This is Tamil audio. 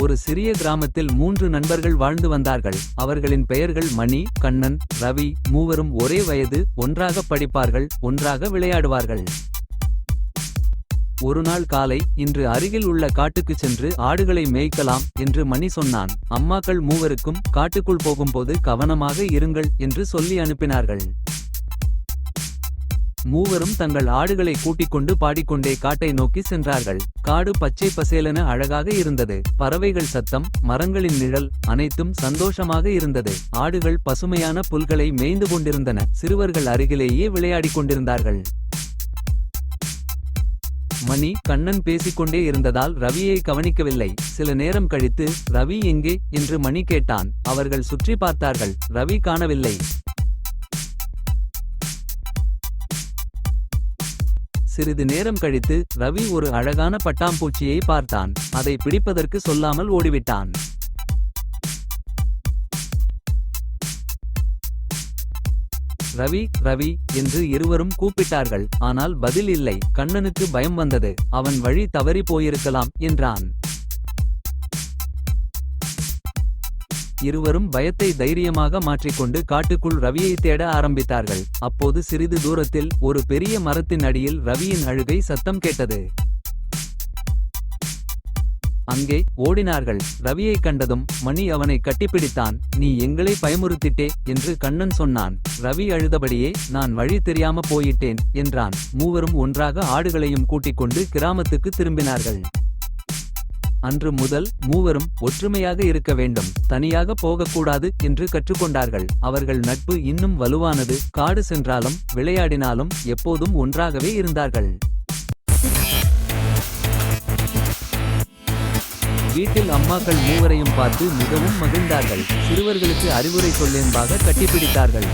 ஒரு சிறிய கிராமத்தில் 3 நண்பர்கள் வாழ்ந்து வந்தார்கள். அவர்களின் பெயர்கள் மணி, கண்ணன், ரவி. மூவரும் ஒரே வயது, ஒன்றாக படிப்பார்கள், ஒன்றாக விளையாடுவார்கள். ஒருநாள் காலை, இன்று அருகில் உள்ள காட்டுக்குச் சென்று ஆடுகளை மேய்க்கலாம் என்று மணி சொன்னான். அம்மாக்கள் மூவருக்கும் காட்டுக்குள் போகும்போது கவனமாக இருங்கள் என்று சொல்லி அனுப்பினார்கள். மூவரும் தங்கள் ஆடுகளை கூட்டிக் கொண்டு பாடிக்கொண்டே காட்டை நோக்கி சென்றார்கள். காடு பச்சை பசேலென அழகாக இருந்தது. பறவைகள் சத்தம், மரங்களின் நிழல், அனைத்தும் சந்தோஷமாக இருந்தது. ஆடுகள் பசுமையான புல்களை மேய்ந்து கொண்டிருந்தன. சிறுவர்கள் அருகிலேயே விளையாடிக் கொண்டிருந்தார்கள். மணி, கண்ணன் பேசிக்கொண்டே இருந்ததால் ரவியை கவனிக்கவில்லை. சில நேரம் கழித்து, ரவி எங்கே என்று மணி கேட்டான். அவர்கள் சுற்றி பார்த்தார்கள். ரவி காணவில்லை. சிறிது நேரம் கழித்து, ரவி ஒரு அழகான பட்டாம்பூச்சியை பார்த்தான். அதை பிடிப்பதற்கு சொல்லாமல் ஓடிவிட்டான். ரவி, ரவி என்று இருவரும் கூப்பிட்டார்கள். ஆனால் பதில் இல்லை. கண்ணனுக்கு பயம் வந்தது. அவன் வழி தவறி போயிருக்கலாம் என்றான். இருவரும் பயத்தை தைரியமாக மாற்றிக்கொண்டு காட்டுக்குள் ரவியை தேட ஆரம்பித்தார்கள். அப்போது சிறிது தூரத்தில் ஒரு பெரிய மரத்தின் அடியில் ரவியின் அழுகை சத்தம் கேட்டது. அங்கே ஓடினார்கள். ரவியை கண்டதும் மணி அவனை கட்டிப்பிடித்தான். நீ எங்களை பயமுறுத்திட்டே என்று கண்ணன் சொன்னான். ரவி அழுதபடியே, நான் வழி தெரியாம போயிட்டேன் என்றான். மூவரும் ஒன்றாக ஆடுகளையும் கூட்டிக் கொண்டு கிராமத்துக்கு திரும்பினார்கள். அன்று முதல் மூவரும் ஒற்றுமையாக இருக்க வேண்டும், தனியாக போகக்கூடாது என்று கற்றுக்கொண்டார்கள். அவர்கள் நட்பு இன்னும் வலுவானது. காடு சென்றாலும் விளையாடினாலும் எப்போதும் ஒன்றாகவே இருந்தார்கள். வீட்டில் அம்மாக்கள் மூவரையும் பார்த்து மிகவும் மகிழ்ந்தார்கள். சிறுவர்களுக்கு அறிவுரை சொல்லென்பாக கட்டிப்பிடித்தார்கள்.